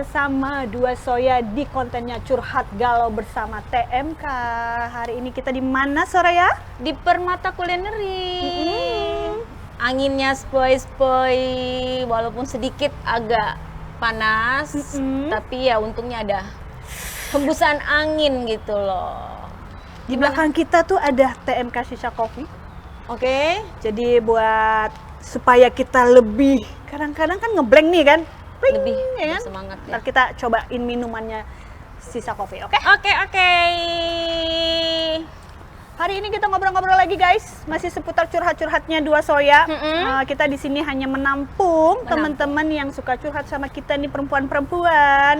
bersama Dua Soya di kontennya Curhat Galau bersama TMK. Hari ini kita di mana, Soraya? Di Permata Culinary. Anginnya spoi-spoi, walaupun sedikit agak panas, tapi ya untungnya ada hembusan angin gitu loh. Di belakang kita tuh ada TMK Shisha Coffee. Oke. Jadi buat supaya kita lebih, kadang-kadang kan ngeblank nih kan? Pling, Lebih ya kan? bersemangat ya. Ntar kita cobain minumannya Shisha Coffee, oke? Oke. Hari ini kita ngobrol-ngobrol lagi guys, masih seputar curhat-curhatnya Dua Soya. Kita di sini hanya menampung teman-teman yang suka curhat sama kita nih, perempuan-perempuan.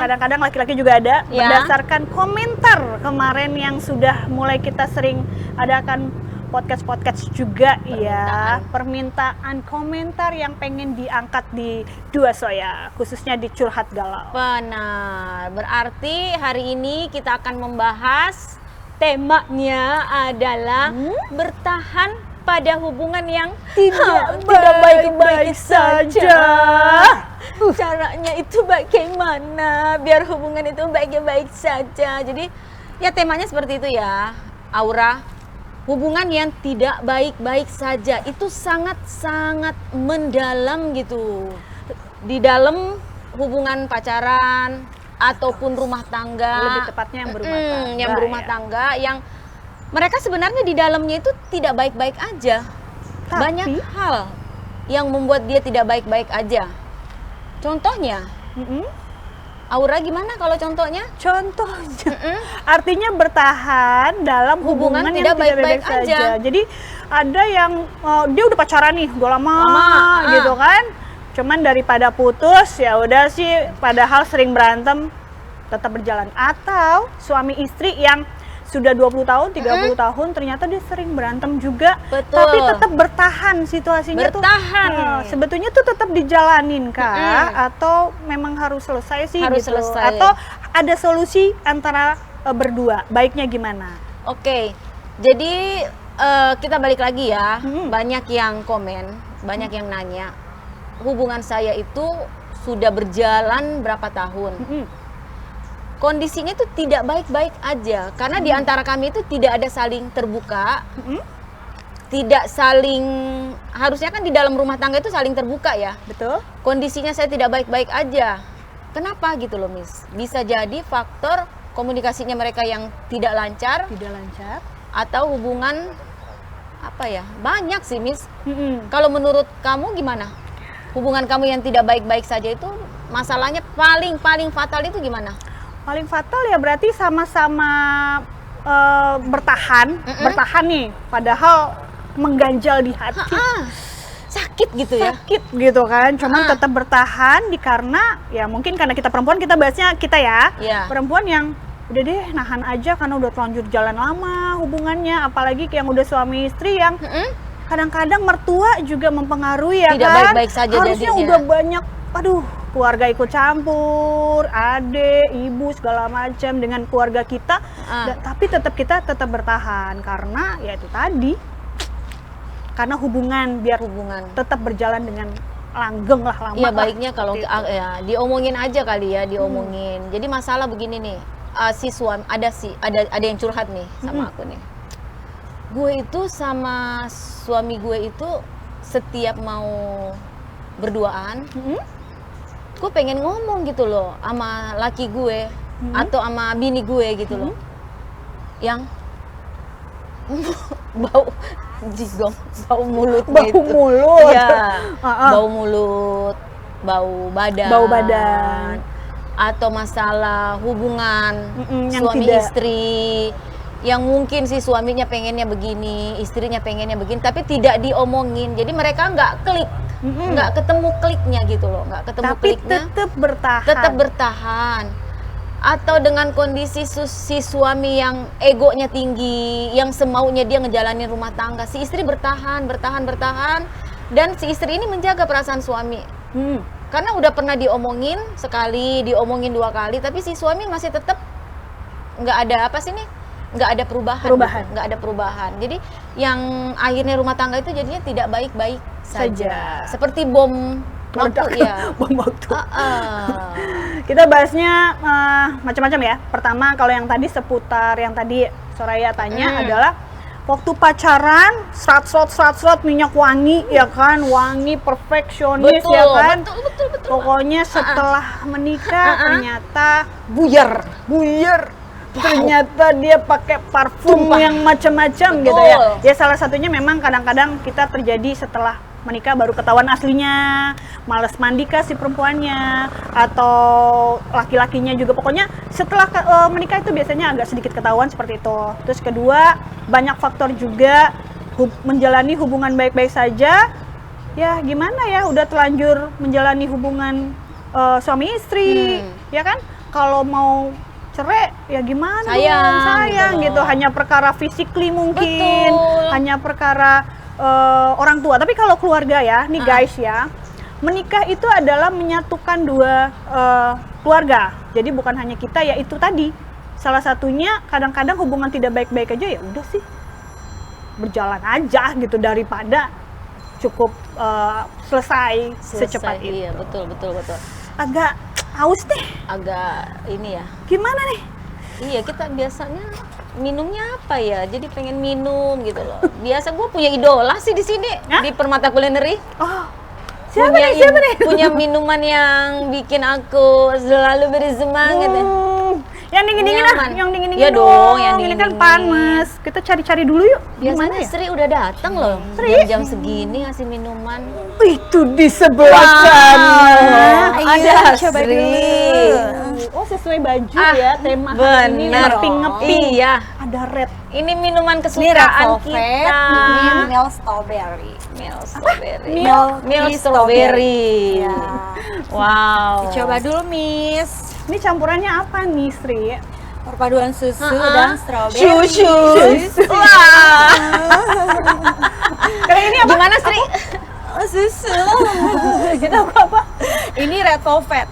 Kadang-kadang laki-laki juga ada. Ya. Berdasarkan komentar kemarin yang sudah mulai kita sering adakan podcast juga ya, permintaan komentar yang pengen diangkat di Dua Soya, khususnya di Curhat Galau. Benar, berarti hari ini kita akan membahas temanya adalah bertahan pada hubungan yang Tidak baik-baik saja. Caranya itu bagaimana biar hubungan itu baik-baik saja. Jadi ya temanya seperti itu ya, Aura. Hubungan yang tidak baik-baik saja itu sangat-sangat mendalam gitu. Di dalam hubungan pacaran ataupun rumah tangga. Lebih tepatnya yang berumah tangga. Yang berumah tangga yang mereka sebenarnya di dalamnya itu tidak baik-baik aja. Tapi Banyak hal yang membuat dia tidak baik-baik aja. Contohnya, Aura gimana kalau contohnya? Contohnya, artinya bertahan dalam hubungan yang tidak tidak baik-baik baik-baik aja. saja. Jadi ada yang dia udah pacaran nih, udah lama. Gitu kan. Cuman daripada putus ya udah sih, padahal sering berantem tetap berjalan. Atau suami istri yang sudah 20 tahun, 30 tahun ternyata dia sering berantem juga. Betul. Tapi tetap bertahan situasinya Bertahan. tuh. Sebetulnya tuh tetap dijalanin kah atau memang harus selesai sih Harus gitu. selesai. Atau ada solusi antara berdua. Baiknya gimana? Oke, jadi kita balik lagi ya. Banyak yang komen, banyak yang nanya, hubungan saya itu sudah berjalan berapa tahun? Kondisinya itu tidak baik-baik aja, karena di antara kami itu tidak ada saling terbuka, tidak saling, harusnya kan di dalam rumah tangga itu saling terbuka ya. Betul? Kondisinya saya tidak baik-baik aja. Kenapa gitu loh, Miss? Bisa jadi faktor komunikasinya mereka yang tidak lancar, Tidak lancar. atau hubungan apa ya? Banyak sih, Miss. Kalau menurut kamu gimana? Hubungan kamu yang tidak baik-baik saja itu masalahnya paling fatal itu gimana? Paling fatal ya berarti sama-sama bertahan nih, padahal mengganjal di hati. Sakit gitu ya? Sakit gitu kan, cuman tetap bertahan karena ya mungkin karena kita perempuan, kita bahasnya kita ya, perempuan yang udah deh nahan aja karena udah terlanjur jalan lama hubungannya, apalagi yang udah suami istri yang kadang-kadang mertua juga mempengaruhi ya. Tidak kan baik-baik saja harusnya jadinya. udah banyak, aduh, keluarga ikut campur, adik, ibu segala macam dengan keluarga kita, tapi kita tetap bertahan karena ya itu tadi, karena hubungan biar tetap berjalan dengan langgeng lah, lama. Iya, baiknya kalau itu. ya diomongin aja kali ya, diomongin. Jadi masalah begini nih, si suami ada yang curhat nih sama aku nih. Gue itu sama suami gue itu setiap mau berduaan, gue pengen ngomong gitu loh sama laki gue atau sama bini gue gitu loh, yang bau jigong, bau mulutnya itu. Mulut. Ya, bau mulut, bau badan, atau masalah hubungan suami istri, yang mungkin si suaminya pengennya begini, istrinya pengennya begini, tapi tidak diomongin. Jadi mereka nggak klik, nggak ketemu kliknya gitu loh, nggak ketemu kliknya. Tetap bertahan. Atau dengan kondisi si suami yang egonya tinggi, yang semaunya dia ngejalanin rumah tangga, si istri bertahan, dan si istri ini menjaga perasaan suami. Karena udah pernah diomongin sekali, diomongin 2 kali, tapi si suami masih tetap nggak ada apa sih nih, nggak ada perubahan. Gitu. Nggak ada perubahan. Jadi yang akhirnya rumah tangga itu jadinya tidak baik-baik saja. Seperti bom waktu ya. Bom waktu. Kita bahasnya macam-macam ya. Pertama kalau yang tadi seputar yang tadi Soraya tanya adalah waktu pacaran serat minyak wangi ya kan, wangi perfeksionis ya kan. Betul. Pokoknya setelah menikah ternyata Buyar. Ternyata dia pakai parfum yang macam-macam gitu ya. Ya salah satunya memang kadang-kadang kita terjadi setelah menikah baru ketahuan aslinya, males mandi kah si perempuannya atau laki-lakinya juga. Pokoknya setelah menikah itu biasanya agak sedikit ketahuan seperti itu. Terus kedua, banyak faktor juga menjalani hubungan baik-baik saja. Ya gimana ya, udah terlanjur menjalani hubungan suami istri, ya kan? Kalau mau cerai ya gimana? Sayang gitu. Hanya perkara physically mungkin, hanya perkara orang tua. Tapi kalau keluarga ya, nih guys ya, menikah itu adalah menyatukan dua keluarga. Jadi bukan hanya kita, ya itu tadi. Salah satunya kadang-kadang hubungan tidak baik-baik aja ya udah sih berjalan aja gitu daripada cukup selesai secepat itu. Iya, betul. Agak haus deh. Agak ini ya. Gimana nih? Iya, kita biasanya minumnya apa ya? Jadi pengen minum gitu loh. Biasa gue punya idola sih di sini di Permata Culinary. Oh, siapa nih? Punya minuman yang bikin aku selalu bersemangat. Yang dingin-dingin lah, yang dingin-dingin ya dong, yang ini kan dingin-dingin. panas. Kita cari-cari dulu yuk. Biasanya Gimana ya? Sri udah datang loh. Jam segini ngasih minuman. Itu di sebelah sana. Ada coba Sri. dulu. Oh, sesuai baju ya, tema hari ini Bener. ngeping-ngeping. Iya. Ada red. Ini minuman Ini kesukaan Red Velvet, kita. ini milk strawberry. Milk strawberry. Milk strawberry. Ya. Wow. Coba dulu, Miss. Ini campurannya apa nih, Sri? Perpaduan susu dan strawberry. Wah. Karena ini apa? Gimana Sri? Oh, susu. Kita apa? Ini Red Velvet.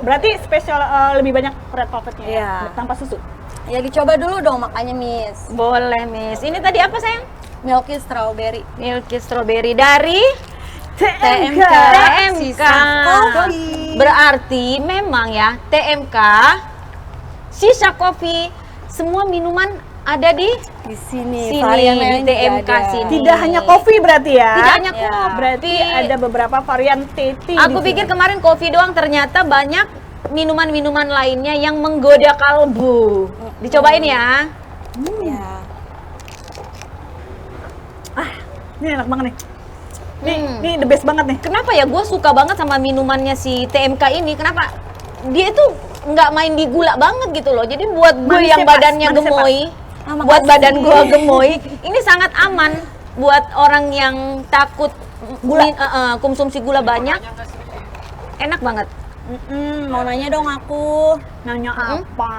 Berarti spesial lebih banyak red velvetnya ya? Iya. Tanpa susu. Ya dicoba dulu dong makanya, Miss. Boleh Miss. Ini tadi apa sayang? Milky strawberry. Milky strawberry dari TMK. TMK. Berarti memang ya TMK, Shisha Coffee, semua minuman ada di Sini varian lain TMK juga ada. sini. Tidak hanya kopi berarti ya? Tidak hanya Ya. kopi. Berarti ada beberapa varian teh. Aku pikir kemarin kopi doang, ternyata banyak minuman-minuman lainnya yang menggoda kalbu. Dicobain ya. Ya. Ini enak banget nih. Ini the best banget nih. Kenapa ya gue suka banget sama minumannya si TMK ini? Kenapa? Dia itu nggak main di gula banget gitu loh. Jadi buat gue Manisnya yang pas, badannya manisnya gemoy, makasih. buat badan gue gemoy, ini sangat aman buat orang yang takut konsumsi gula banyak. Enak banget. Mau nanya dong aku. Nanya apa?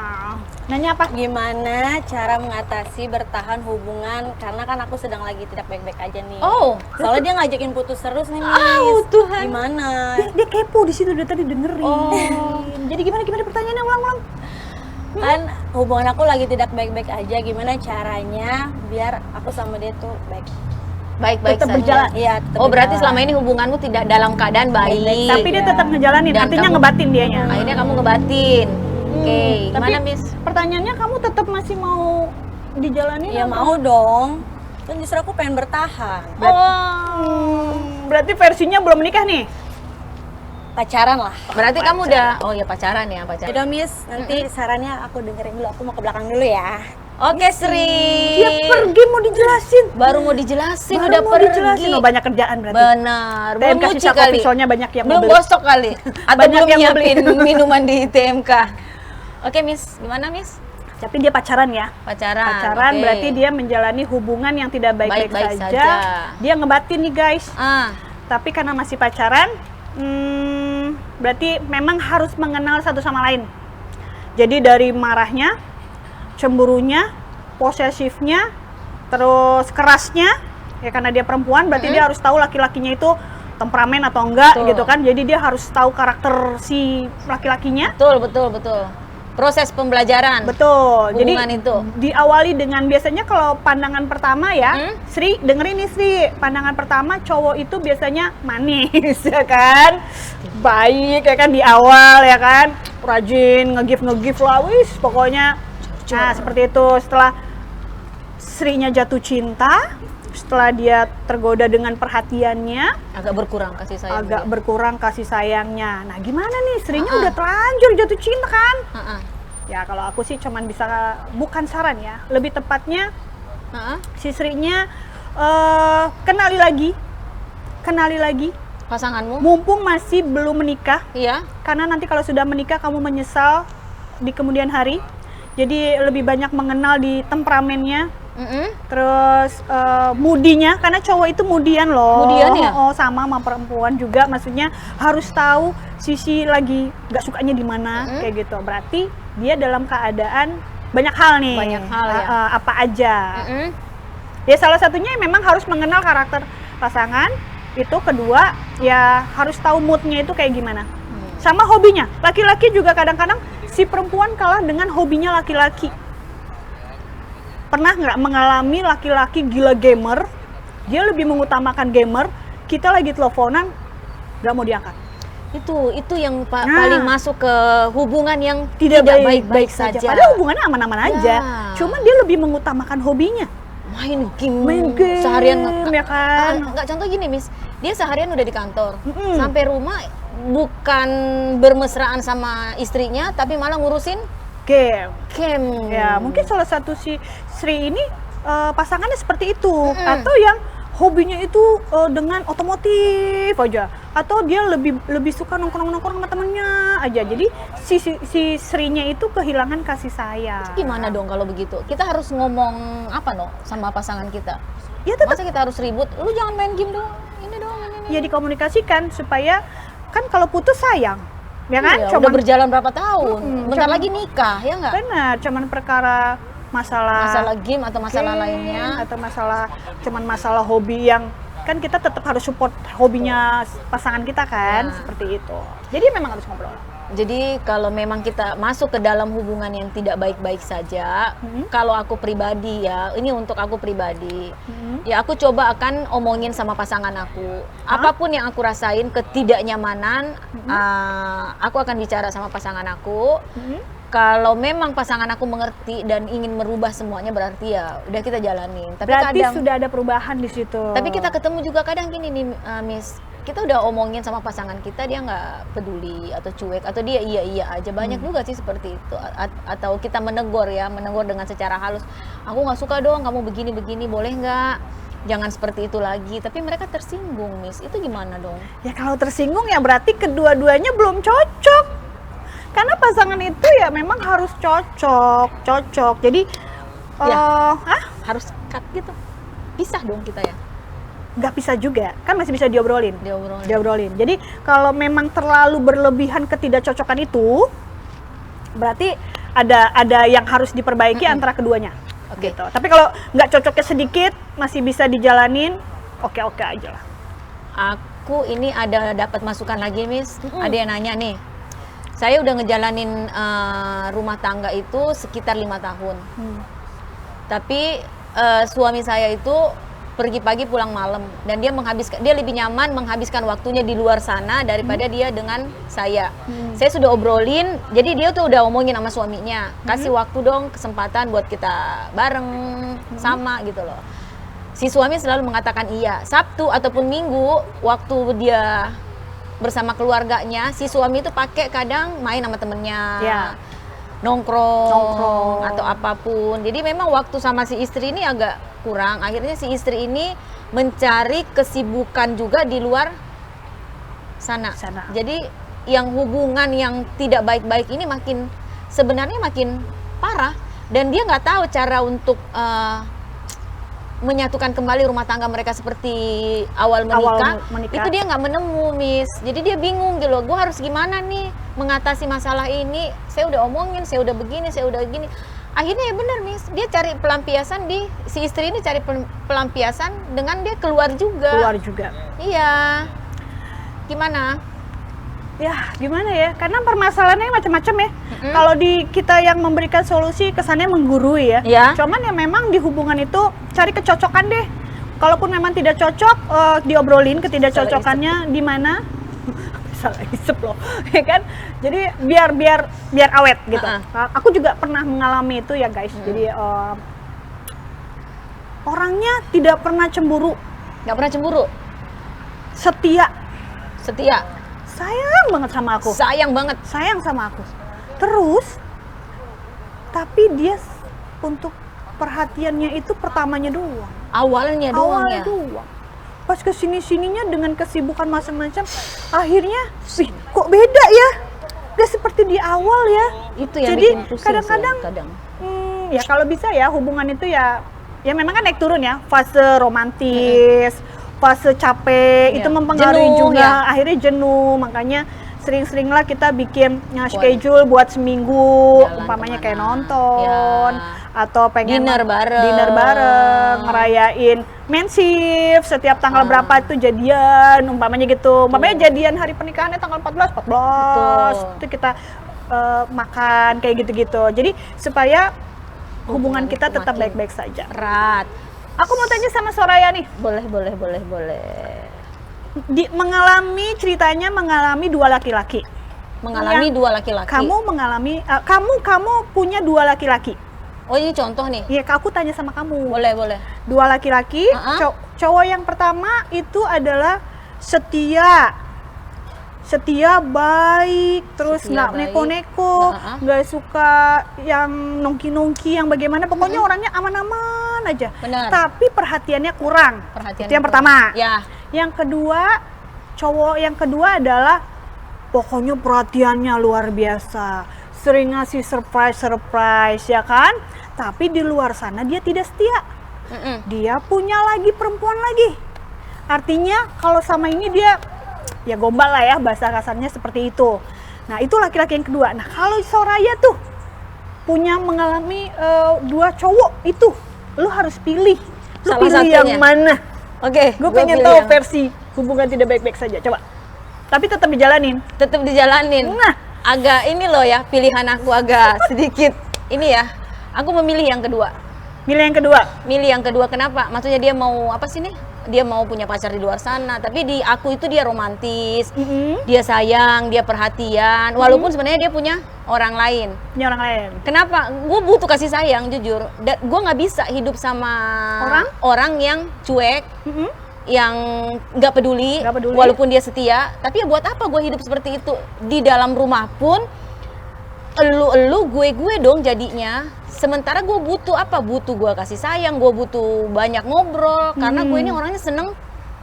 Nanya apa? Gimana cara mengatasi bertahan hubungan karena kan aku sedang lagi tidak baik-baik aja nih. Oh. Soalnya dia ngajakin putus terus nih, Miss. Oh, Tuhan. Gimana? Dia kepo di situ, dia tadi dengerin. Jadi gimana pertanyaannya, ulang-ulang? Kan hubungan aku lagi tidak baik-baik aja. Gimana caranya biar aku sama dia tuh Baik-baik Tetap saja. berjalan. Iya, tetap Oh, berarti berjalan. selama ini hubunganmu tidak dalam keadaan baik. Tapi dia tetap ngejalanin, Dan artinya kamu- ngebatin dianya. Akhirnya kamu ngebatin. Oke, Tapi gimana Miss? pertanyaannya kamu tetap masih mau dijalanin? Ya apa? mau dong. Kan justru aku pengen bertahan. Berarti versinya belum menikah nih? Pacaran lah. Berarti kamu udah, oh ya pacaran ya, pacaran. Yaudah, Miss, nanti sarannya aku dengerin dulu. Aku mau ke belakang dulu ya. Oke Sri. Dia pergi mau dijelasin. Baru mau dijelasin, Baru udah mau pergi. dijelasin. Oh, banyak kerjaan berarti. Benar. Belum TMK nyuci Shisha kali. Coffee soalnya banyak yang Belum mau beli. gosok kali. Atau Banyak belum yang mau beli. nyiapin minuman di TMK. Oke Miss, gimana Miss? Tapi dia pacaran ya? Pacaran. Pacaran oke. berarti dia menjalani hubungan yang tidak baik-baik Baik-baik saja. saja. Dia ngebatin nih guys. Tapi karena masih pacaran, berarti memang harus mengenal satu sama lain. Jadi dari marahnya, cemburunya, posesifnya, terus kerasnya, ya karena dia perempuan, berarti dia harus tahu laki-lakinya itu temperamen atau enggak Betul. gitu kan. Jadi dia harus tahu karakter si laki-lakinya. Betul, betul, betul. proses pembelajaran. Betul. Jadi Hubungan itu. diawali dengan biasanya kalau pandangan pertama ya, Sri dengerin nih Sri, pandangan pertama cowok itu biasanya manis ya kan, baik ya kan di awal ya kan, rajin nge-give lah, wis pokoknya. Nah seperti itu. Setelah Srinya jatuh cinta, setelah dia tergoda dengan perhatiannya, Agak berkurang kasih sayang. agak berkurang kasih sayangnya. Nah gimana nih, Srinya udah terlanjur jatuh cinta kan? Ya kalau aku sih cuman bisa, bukan saran ya, lebih tepatnya si Srinya kenali lagi Pasanganmu? mumpung masih belum menikah, Iya. karena nanti kalau sudah menikah kamu menyesal di kemudian hari. Jadi lebih banyak mengenal di temperamennya, terus moodinya, karena cowok itu moodian loh. Moodian ya? Sama perempuan juga, maksudnya harus tahu sisi lagi nggak sukanya di mana, kayak gitu. Berarti dia dalam keadaan banyak hal nih. Banyak hal ya. Apa aja? Ya salah satunya memang harus mengenal karakter pasangan. Itu kedua ya harus tahu moodnya itu kayak gimana. Sama hobinya. Laki-laki juga kadang-kadang si perempuan kalah dengan hobinya laki-laki. Pernah nggak mengalami laki-laki gila gamer, dia lebih mengutamakan gamer, kita lagi teleponan nggak mau diangkat. Itu yang paling masuk ke hubungan yang Tidak baik-baik saja. Padahal hubungannya aman-aman aja. Ya. Cuma dia lebih mengutamakan hobinya. Main game Seharian seharian ya kan. Nggak, contoh gini Miss, dia seharian udah di kantor, sampai rumah bukan bermesraan sama istrinya, tapi malah ngurusin Game. game. Ya, mungkin salah satu si Sri ini pasangannya seperti itu, atau yang hobinya itu dengan otomotif aja, atau dia lebih suka nongkrong sama temennya aja. Jadi si Srinya itu kehilangan kasih sayang. Gimana dong kalau begitu? Kita harus ngomong apa sama pasangan kita? Ya tetap Masa kita harus ribut? Lu jangan main game doang, ini doang, ini. ya dikomunikasikan supaya kan kalau putus sayang, ya kan? Iya, udah berjalan berapa tahun? Bentar cuman- lagi nikah, ya nggak? Benar, cuman perkara masalah Game atau masalah lainnya. atau masalah hobi yang kan kita tetap harus support hobinya pasangan kita kan, seperti itu. Jadi memang harus ngobrol. Jadi kalau memang kita masuk ke dalam hubungan yang tidak baik-baik saja, kalau aku pribadi ya, ini untuk aku pribadi, ya aku coba akan omongin sama pasangan aku. Apapun yang aku rasain ketidaknyamanan, aku akan bicara sama pasangan aku. Kalau memang pasangan aku mengerti dan ingin merubah semuanya, berarti ya udah kita jalanin. Tapi Berarti kadang sudah ada perubahan di situ. tapi kita ketemu juga kadang gini nih, Miss. Kita udah omongin sama pasangan kita, dia nggak peduli atau cuek atau dia iya aja. Banyak juga sih seperti itu. Atau kita menegur dengan secara halus. Aku nggak suka dong kamu begini, boleh nggak? Jangan seperti itu lagi. Tapi mereka tersinggung, Miss. Itu gimana dong? Ya kalau tersinggung ya berarti kedua-duanya belum cocok. Karena pasangan itu ya memang harus cocok. Jadi Harus cut gitu. Pisah dong kita ya. nggak bisa juga, kan masih bisa diobrolin. Diobrolin. Jadi kalau memang terlalu berlebihan ketidakcocokan itu, berarti ada yang harus diperbaiki antara keduanya. Oke. Gitu. Tapi kalau nggak cocoknya sedikit, masih bisa dijalanin, oke aja lah. Aku ini ada dapat masukan lagi, Miss. Ada yang nanya nih. Saya udah ngejalanin rumah tangga itu sekitar 5 tahun. Tapi suami saya itu pergi pagi pulang malam, dan dia lebih nyaman menghabiskan waktunya di luar sana daripada dia dengan saya. Saya sudah obrolin, jadi dia tuh udah omongin sama suaminya, kasih waktu dong, kesempatan buat kita bareng sama gitu loh. Si suami selalu mengatakan iya. Sabtu ataupun Minggu waktu dia bersama keluarganya, si suami itu pakai kadang main sama temennya. Ya. Nongkrong atau apapun. Jadi memang waktu sama si istri ini agak kurang. Akhirnya si istri ini mencari kesibukan juga di luar sana. Jadi yang hubungan yang tidak baik-baik ini sebenarnya makin parah, dan dia nggak tahu cara untuk menyatukan kembali rumah tangga mereka seperti awal menikah. Itu dia nggak menemu, Miss. Jadi dia bingung gitu loh, gue harus gimana nih mengatasi masalah ini. Saya udah omongin, saya udah begini, saya udah gini. Akhirnya ya benar, Miss, dia cari pelampiasan si istri ini cari pelampiasan dengan dia keluar juga. Keluar juga. Iya. Gimana? ya gimana ya, karena permasalahannya macam-macam ya. Kalau di kita yang memberikan solusi kesannya menggurui ya. Iya. Cuman ya memang di hubungan itu cari kecocokan deh. Kalaupun memang tidak cocok, diobrolin ketidakcocokannya di mana. Salah isep loh, ya kan? Jadi biar awet gitu. Aku juga pernah mengalami itu ya guys. Jadi orangnya tidak pernah cemburu, Nggak pernah cemburu, setia, sayang banget sama aku. Sayang sama aku. Terus, tapi dia untuk perhatiannya itu pertamanya doang. Awalnya doang ya. Pas kesini-sininya dengan kesibukan macam-macam, akhirnya, kok beda ya? Gak seperti di awal ya. Itu yang jadi bikin pusing kadang-kadang, ya kalau bisa ya hubungan itu ya memang kan naik turun ya. Fase romantis, fase capek, itu mempengaruhi Jenuh, juga. Akhirnya jenuh, makanya sering-seringlah kita bikin schedule buat seminggu, Jalan umpamanya kayak kemana. nonton, atau pengen Dinner dinner bareng, ngerayain mensif setiap tanggal berapa itu jadian, umpamanya gitu. Umpamanya jadian hari pernikahannya tanggal 14, itu kita makan kayak gitu-gitu. Jadi supaya hubungan kita tetap baik-baik saja. Erat. Aku mau tanya sama Soraya nih. Boleh. Ceritanya mengalami dua laki-laki. Dua laki-laki. Kamu punya dua laki-laki. Oh, ini contoh nih. Iya, aku tanya sama kamu. Boleh. Dua laki-laki, cowok yang pertama itu adalah setia, baik, terus nggak neko-neko, nggak suka yang nongki-nongki, yang bagaimana, pokoknya orangnya aman-aman aja. Benar. Tapi perhatiannya kurang. Itu yang pertama. Ya. Yang kedua, cowok yang kedua adalah pokoknya perhatiannya luar biasa, sering ngasih surprise ya kan? Tapi di luar sana dia tidak setia. Dia punya lagi perempuan lagi. Artinya kalau sama ini dia ya gombal lah ya, bahasa kasarnya seperti itu. Nah, itu laki-laki yang kedua. Nah, kalau Soraya tuh punya mengalami dua cowok itu, lu harus pilih. Lu Salah pilih satunya. yang mana? Oke, Gue pengen tahu versi hubungan tidak baik-baik saja. Coba. Tapi tetap dijalanin. Nah, agak ini loh ya, pilihan aku agak sedikit ini ya. Aku memilih yang kedua. milih yang kedua. Kenapa? Maksudnya dia mau apa sih nih? Dia mau punya pacar di luar sana, tapi di aku itu dia romantis, dia sayang, dia perhatian, walaupun sebenarnya dia punya orang lain. Kenapa? Gue butuh kasih sayang, jujur. Gue nggak bisa hidup sama orang yang cuek, yang nggak peduli, walaupun dia setia. Tapi ya buat apa gue hidup seperti itu? Di dalam rumah pun elu gue dong jadinya. Sementara gue butuh apa? Butuh gue kasih sayang, gue butuh banyak ngobrol, karena gue ini orangnya seneng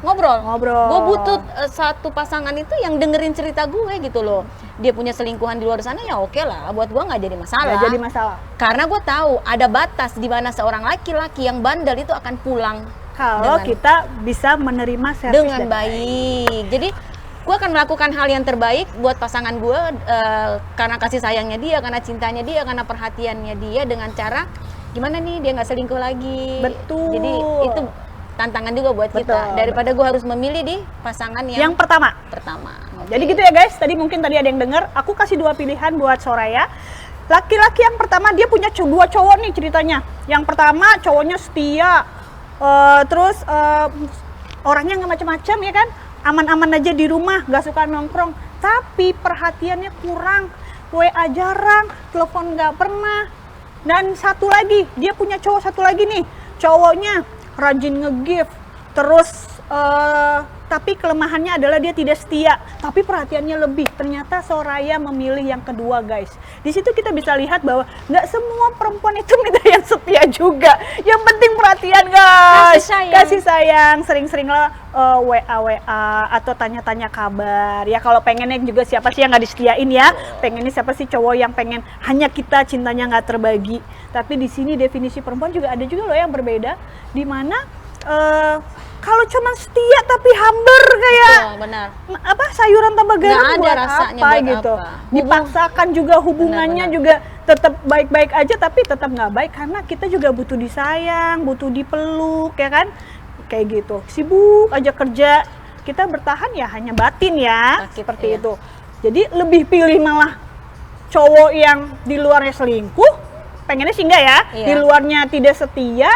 ngobrol. Gue butuh satu pasangan itu yang dengerin cerita gue gitu loh. Dia punya selingkuhan di luar sana ya oke lah, buat gue nggak jadi masalah. Karena gue tahu ada batas di mana seorang laki-laki yang bandel itu akan pulang kalau kita bisa menerima servis dengan baik. Jadi gue akan melakukan hal yang terbaik buat pasangan gue, karena kasih sayangnya dia, karena cintanya dia, karena perhatiannya dia, dengan cara gimana nih dia nggak selingkuh lagi. Betul. Jadi itu tantangan juga buat kita, daripada gue harus memilih di pasangan yang pertama. Okay. Jadi gitu ya guys, tadi ada yang dengar, aku kasih dua pilihan buat Soraya. Laki-laki yang pertama dia punya dua cowok nih ceritanya. Yang pertama cowoknya setia, terus orangnya nggak macam-macam ya kan, aman-aman aja di rumah, nggak suka nongkrong, tapi perhatiannya kurang, WA jarang, telepon nggak pernah. Dan satu lagi, dia punya cowok satu lagi nih, cowoknya rajin nge-gift, terus tapi kelemahannya adalah dia tidak setia, tapi perhatiannya lebih. Ternyata Soraya memilih yang kedua guys. Di situ kita bisa lihat bahwa nggak semua perempuan itu minta yang setia juga. Yang penting perhatian guys. Kasih sayang. Sering-seringlah WA atau tanya-tanya kabar. Ya kalau pengennya juga siapa sih yang nggak disetiain ya? Pengennya siapa sih cowok yang pengen hanya kita cintanya nggak terbagi. Tapi di sini definisi perempuan juga ada juga loh yang berbeda. Di mana kalau cuma setia tapi hambar kayak sayuran tambah garam buat rasanya, apa buat gitu. apa. Dipaksakan juga hubungannya juga tetap baik-baik aja, tapi tetap nggak baik karena kita juga butuh disayang, butuh dipeluk ya kan, kayak gitu. Sibuk aja kerja, kita bertahan ya hanya batin ya, seperti itu. Jadi lebih pilih malah cowok yang di luarnya selingkuh, pengennya sih enggak ya, Iya. di luarnya tidak setia,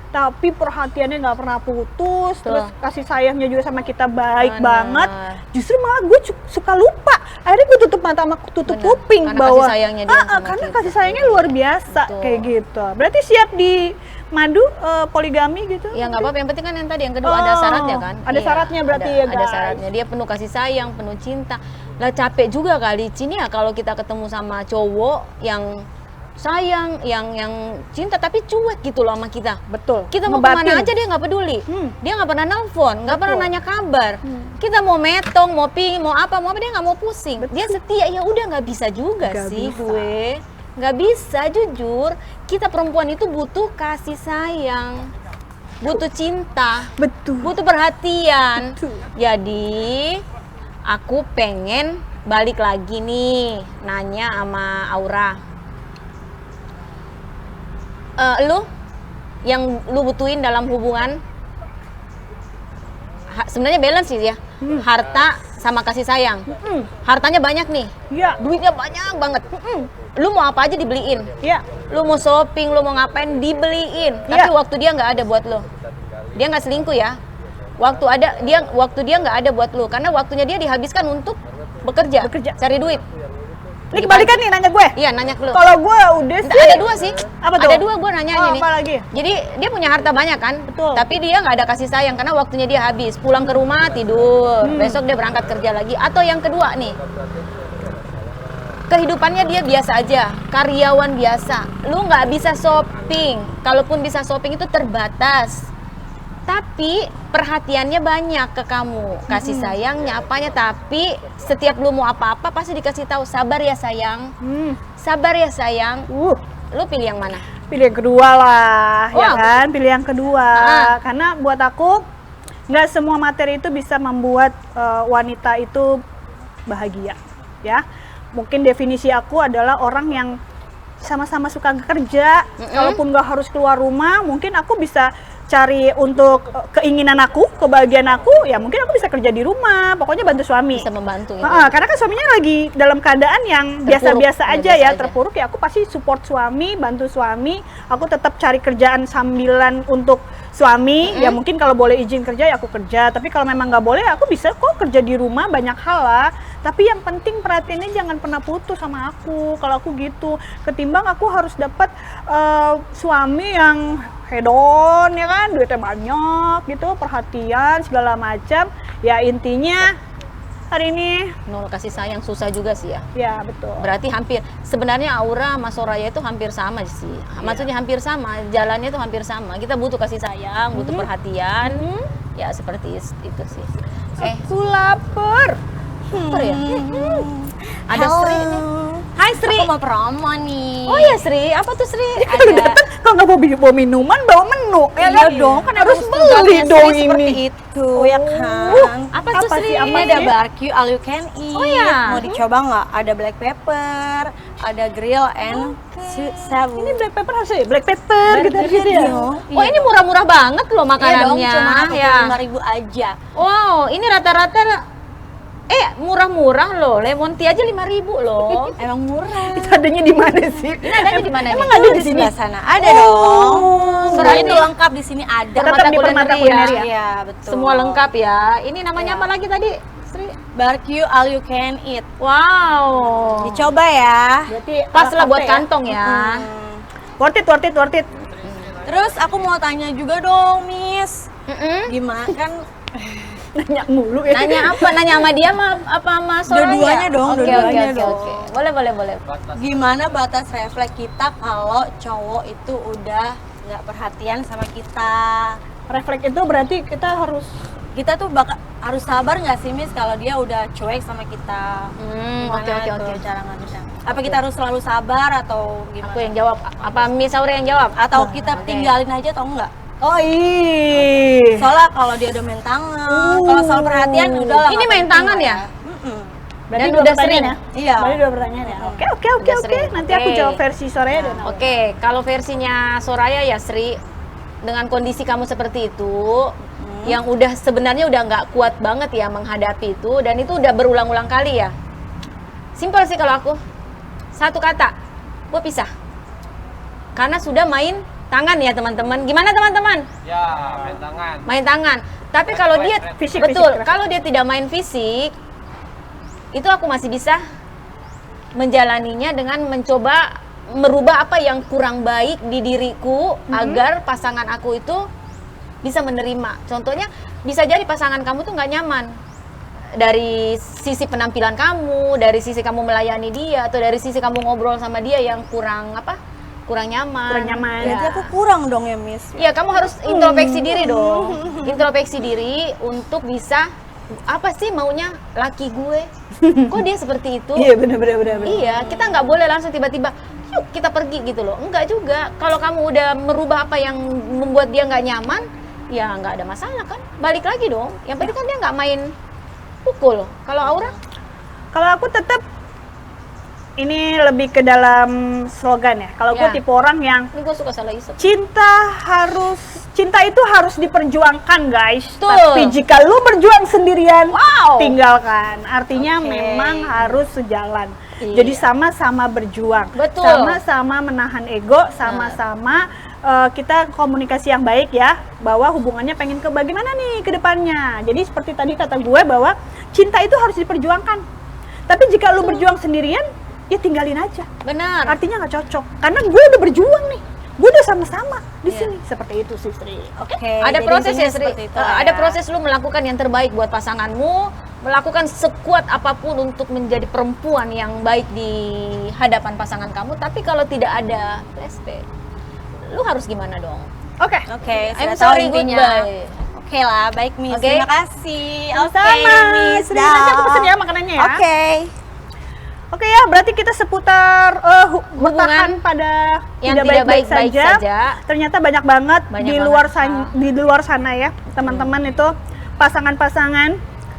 tapi perhatiannya nggak pernah putus, Betul. terus kasih sayangnya juga sama kita baik Benar. banget. Justru malah gue suka lupa. Akhirnya gue tutup mata sama tutup Benar. kuping Karena bahwa kasih sayangnya dia sama karena kita. kasih sayangnya luar biasa. Betul. Kayak gitu. Berarti siap di madu poligami gitu? Ya nggak apa-apa, yang penting kan yang tadi yang kedua ada Oh, syaratnya kan. ada syaratnya berarti ya, Ada guys. syaratnya, dia penuh kasih sayang, penuh cinta. Lah capek juga kali Cini ya kalau kita ketemu sama cowok yang sayang, yang cinta tapi cuek gitu loh sama kita. Betul. Kita mau Ngebatin. kemana aja dia nggak peduli. Dia nggak pernah nelpon, nggak pernah Betul. nanya kabar. Kita mau metong, mau ping, mau apa dia nggak mau pusing. Betul. Dia setia, ya udah nggak bisa juga Nggak sih bisa. gue. Nggak bisa, jujur. Kita perempuan itu butuh kasih sayang, butuh cinta, Betul. butuh perhatian. Betul. Jadi aku pengen balik lagi nih nanya sama Aura. Lu yang lu butuhin dalam hubungan sebenarnya balance sih ya, harta sama kasih sayang. Hartanya banyak nih, Iya. duitnya banyak banget. Lu mau apa aja dibeliin, Iya. lu mau shopping, lu mau ngapain dibeliin. Tapi Iya. waktu dia nggak ada buat lu, dia nggak selingkuh ya. Waktu dia nggak ada buat lu, karena waktunya dia dihabiskan untuk bekerja, cari duit. Ini kebalikan nih nanya gue. Iya, nanya ke lu. Kalau gue udah sih. Ada dua sih. Apa tuh? Ada dua gue nanyanya Oh, nih. apa lagi? Jadi dia punya harta banyak kan? Betul. Tapi dia nggak ada kasih sayang karena waktunya dia habis. Pulang ke rumah tidur. Besok dia berangkat kerja lagi. Atau yang kedua nih. Kehidupannya dia biasa aja, karyawan biasa. Lu nggak bisa shopping. Kalaupun bisa shopping itu terbatas. Tapi perhatiannya banyak ke kamu, kasih sayangnya apanya. Tapi setiap lu mau apa-apa pasti dikasih tahu, sabar ya sayang, sabar ya sayang. Lu pilih yang mana? Pilih yang kedua lah, ya Wow. kan? Pilih yang kedua. Ah. Karena buat aku nggak semua materi itu bisa membuat wanita itu bahagia, ya. Mungkin definisi aku adalah orang yang sama-sama suka kerja, kalaupun nggak harus keluar rumah, mungkin aku bisa cari untuk keinginan aku, kebahagiaan aku, ya mungkin aku bisa kerja di rumah, pokoknya bantu suami. Bisa membantu gitu. Karena kan suaminya lagi dalam keadaan yang Terpuruk, biasa-biasa ya, aja biasa ya, aja. terpuruk ya aku pasti support suami, bantu suami, aku tetap cari kerjaan sambilan untuk suami, ya mungkin kalau boleh izin kerja ya aku kerja, tapi kalau memang nggak boleh aku bisa kok kerja di rumah, banyak hal lah, tapi yang penting perhatiannya jangan pernah putus sama aku, kalau aku gitu, ketimbang aku harus dapat suami yang hedon ya kan, duitnya banyak gitu, perhatian segala macam, ya intinya hari ini Nol kasih sayang susah juga sih ya. ya betul. Berarti hampir, sebenarnya Aura sama Soraya itu hampir sama sih. Maksudnya hampir sama, jalannya itu hampir sama. Kita butuh kasih sayang, butuh perhatian. Ya seperti itu sih. Aku lapar. Lapar ya? Ada Sri nih. Hai Sri. Aku mau promo nih. Oh ya Sri, apa tuh Sri? Kalau datang kalau nggak bawa minuman, bawa menu. Ya Iya kan? dong, kan harus emang beli tugasnya dong Sri seperti ini. itu. Oh ya kan. Apa tuh Sri? sih, apa Ini ada sih? barbecue all you can eat. Oh ya? Mau dicoba nggak? Ada black pepper, ada grill and sabu. Ini black pepper harus ya? Black pepper gitu harus gitu ya? Oh ini murah-murah banget loh Iya dong, makanannya. cuma Ya. 5.000 aja. Wow, ini rata-rata murah-murah loh. Lemon tea aja 5.000 loh. Emang murah. Itu adanya di mana sih? Ini adanya di mana Emang nih? ada Di di sini? sebelah sana. Ada dong. Semua Berarti- itu lengkap di sini ada. Tetap di Permata Kuliner ya? Iya, betul. Semua lengkap ya. Ini namanya Iya. apa lagi tadi, Sri? Barbecue all you can eat. Wow. Dicoba ya. Berarti Pas ala lah buat kafe ya? kantong ya. Worth it, worth it, worth it. Terus aku mau tanya juga dong, Miss. Mm-mm. Gimana kan Nanya mulu ya. Nanya apa? Nanya sama dia apa sama Soraya? Dua-duanya dong, Oke, dua-duanya oke, dong. oke. Boleh. gimana batas refleks kita kalau cowok itu udah nggak perhatian sama kita? Refleks itu berarti kita harus Kita tuh harus sabar nggak sih, Miss, kalau dia udah cuek sama kita? Gimana Oke. tuh cara ngaturnya? Apa kita harus selalu sabar atau gimana? Aku yang jawab. Apa Miss Aura yang jawab? Atau kita Oke. tinggalin aja atau enggak? oh iya. Soalnya kalau dia udah main tangan, kalau soal perhatian udah lah. Ini nggak main penting tangan lah ya? Berarti Dan dua udah pertanyaan sering? ya? Iya. Berarti dua pertanyaan ya? Oke. Udah Oke. sering. Nanti aku Oke. jawab versi Soraya dan Aura. Oke, kalau versinya Soraya ya Sri, dengan kondisi kamu seperti itu, yang udah sebenarnya udah nggak kuat banget ya menghadapi itu, dan itu udah berulang-ulang kali ya. Simpel sih kalau aku. Satu kata, gue pisah. Karena sudah main tangan ya teman-teman. Gimana teman-teman? Ya, main tangan. Main tangan. Tapi kalau dia Fisik, betul, fisik. kalau dia tidak main fisik, itu aku masih bisa menjalaninya dengan mencoba merubah apa yang kurang baik di diriku agar pasangan aku itu bisa menerima. Contohnya, bisa jadi pasangan kamu tuh nggak nyaman dari sisi penampilan kamu, dari sisi kamu melayani dia, atau dari sisi kamu ngobrol sama dia yang kurang nyaman. Kurang nyaman. Ya. Berarti aku kurang dong ya, Miss. Iya, kamu harus introspeksi diri dong. Introspeksi diri untuk bisa apa sih maunya laki gue? Kok dia seperti itu? Iya, benar. Iya, kita nggak boleh langsung tiba-tiba yuk kita pergi gitu loh. Enggak juga. Kalau kamu udah merubah apa yang membuat dia nggak nyaman, ya nggak ada masalah kan. Balik lagi dong. Yang penting kan dia nggak main pukul. Kalau Aura? Kalau aku tetap ini lebih ke dalam slogan ya. Kalau gue Ya. tipe orang yang Ini gue suka salah isep. cinta itu harus diperjuangkan, guys. Betul. Tapi jika lu berjuang sendirian, Wow. tinggalkan. Artinya Oke. memang harus sejalan. Iya. Jadi sama-sama berjuang, Betul. sama-sama menahan ego, sama-sama kita komunikasi yang baik ya, bahwa hubungannya pengen ke bagaimana nih ke depannya. Jadi seperti tadi kata gue bahwa cinta itu harus diperjuangkan. Tapi jika lu berjuang sendirian, ya tinggalin aja. Benar. Artinya nggak cocok. Karena gue udah berjuang nih, gue udah sama-sama di Iya. sini. Seperti itu sih, Sri. Oke. Ada jadi proses intinya ya, Sri. seperti itu lah Ada ya. proses lu melakukan yang terbaik buat pasanganmu, melakukan sekuat apapun untuk menjadi perempuan yang baik di hadapan pasangan kamu. Tapi kalau tidak ada flashback, lu harus gimana dong? Oke. Oke, I'm sudah tahu sorry, intinya. goodbye. Oke lah, baik Miss. Oke. Terima kasih. Sama, Miss. Sri. Nanti aku pesen ya makanannya ya. Oke. Oke ya, berarti kita seputar bertahan pada yang tidak tidak baik-baik baik-baik saja. saja. Ternyata banyak banget Banyak di banget. luar di luar sana ya, teman-teman itu pasangan-pasangan,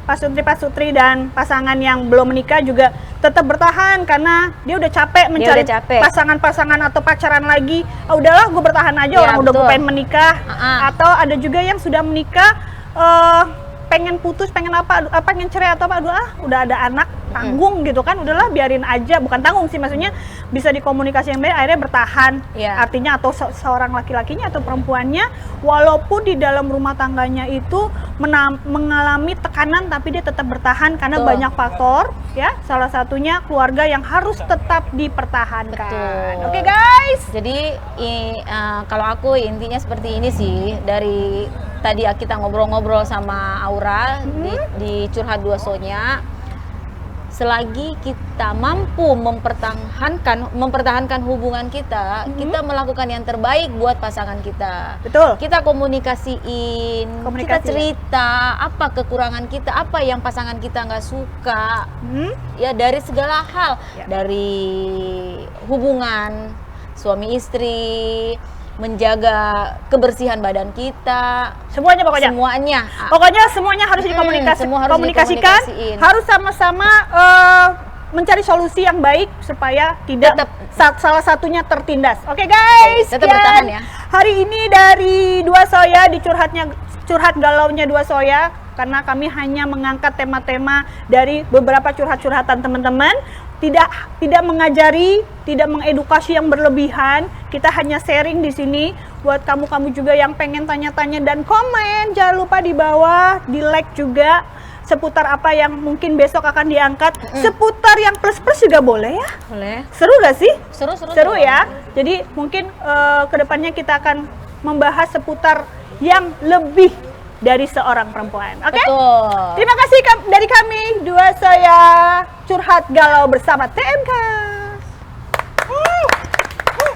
pasutri-pasutri dan pasangan yang belum menikah juga tetap bertahan karena dia udah capek mencari udah capek. pasangan-pasangan atau pacaran lagi. Ah, udahlah, gue bertahan aja, Iya, orang udah gue betul. pengen menikah. Atau ada juga yang sudah menikah pengen putus, pengen pengen cerai atau apa, udah ada anak, tanggung gitu kan, udahlah biarin aja, bukan tanggung sih, maksudnya bisa dikomunikasi yang baik, akhirnya bertahan. Iya. Artinya atau seorang laki-lakinya atau perempuannya, walaupun di dalam rumah tangganya itu mengalami tekanan, tapi dia tetap bertahan karena Betul. banyak faktor ya, salah satunya keluarga yang harus tetap dipertahankan. Betul. Oke guys. Jadi kalau aku intinya seperti ini sih, dari tadi kita ngobrol-ngobrol sama Aura di Curhat Dua Sonya, selagi kita mampu mempertahankan hubungan kita, kita melakukan yang terbaik buat pasangan kita. Betul. Kita komunikasiin, kita Komunikasi. cerita apa kekurangan kita, apa yang pasangan kita nggak suka, Hmm? ya dari segala hal, Ya. dari hubungan suami istri, menjaga kebersihan badan kita, Semuanya pokoknya. semuanya. Pokoknya semuanya harus semua harus dikomunikasikan, dikomunikasiin. harus sama-sama mencari solusi yang baik supaya tidak Tetap. salah satunya tertindas. Oke guys, Tetap sekian bertahan ya. hari ini dari Dua Soya di curhat galaunya Dua Soya, karena kami hanya mengangkat tema-tema dari beberapa curhatan teman-teman. Tidak mengajari, tidak mengedukasi yang berlebihan. Kita hanya sharing di sini buat kamu-kamu juga yang pengen tanya-tanya dan komen. Jangan lupa di bawah, di like juga seputar apa yang mungkin besok akan diangkat. Seputar yang plus-plus juga boleh ya. Boleh. Seru gak sih? Seru Ya. Jadi mungkin kedepannya kita akan membahas seputar yang lebih dari seorang perempuan. Oke? Betul. Terima kasih dari kami Dua Soya Curhat Galau bersama TMK.